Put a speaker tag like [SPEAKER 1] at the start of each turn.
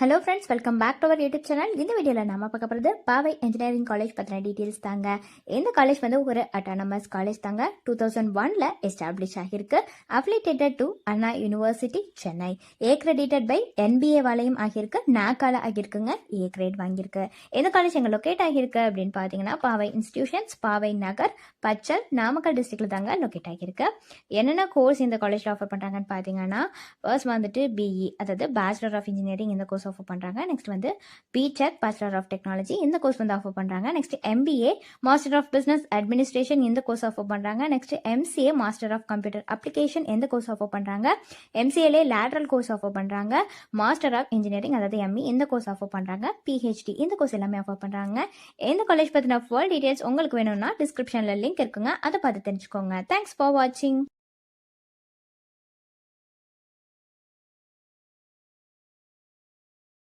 [SPEAKER 1] Hello friends, welcome back to our YouTube channel. இந்த வீடியோவில் நம்ம பார்க்க போகிறது பாவை இன்ஜினியரிங் காலேஜ் பற்றின டீட்டெயில்ஸ் தாங்க. இந்த காலேஜ் வந்து ஒரு அட்டானமஸ் காலேஜ் தாங்க. 2001 எஸ்டாப்ளிஷ் ஆகியிருக்கு. Affiliated to Anna university Chennai. Accredited by NBA வாலையும் ஆகியிருக்கு. நாக்கால ஆகியிருக்குங்க. ஏ கிரேட் வாங்கியிருக்கு. இந்த காலேஜ் எங்கே லொக்கேட் ஆகியிருக்கு அப்படின்னு பார்த்தீங்கன்னா பாவை இன்ஸ்டிடியூஷன்ஸ், பாவை நகர், பச்சல், நாமக்கல் டிஸ்ட்ரிக்ட்ல தாங்க லொக்கேட் ஆகியிருக்கு. என்னென்ன கோர்ஸ் இந்த காலேஜில் ஆஃபர் பண்ணுறாங்கன்னு பார்த்தீங்கன்னா ஃபர்ஸ்ட் வந்துட்டு BE, அதாவது பேச்சுலர் ஆஃப் இன்ஜினியரிங் இந்த கோர்ஸ் ஆஃபர் பண்ணுறாங்க. நெக்ஸ்ட் வந்து BTech, பேச்சுலர் ஆஃப் டெக்னாலஜி இந்த கோர்ஸ் வந்து ஆஃபர் பண்ணுறாங்க. Next MBA, master of business administration இந்த கோர்ஸ் ஆஃபர் பண்ணுறாங்க. Next MCA, master of computer application இந்த கோர்ஸ் ஆஃபர் பண்ணுறாங்க. MCAலே லேட்ரல் கோர்ஸ் ஆஃபர் பண்ணுறாங்க. மாஸ்டர் ஆஃப் இன்ஜினியரிங் அதாவது ME இந்த கோர்ஸ் ஆஃபர் பண்ணுறாங்க. PhD இந்த கோர்ஸ் எல்லாமே ஆஃபர் பண்ணுறாங்க. இந்த காலேஜ் பற்றின ஃபுல் டீடைல்ஸ் உங்களுக்கு வேணும்னா டிஸ்கிரிப்ஷனில் லிங்க் இருக்குங்க, அதை பார்த்து தெரிஞ்சுக்கோங்க. தேங்க்ஸ் ஃபார் வாட்சிங்.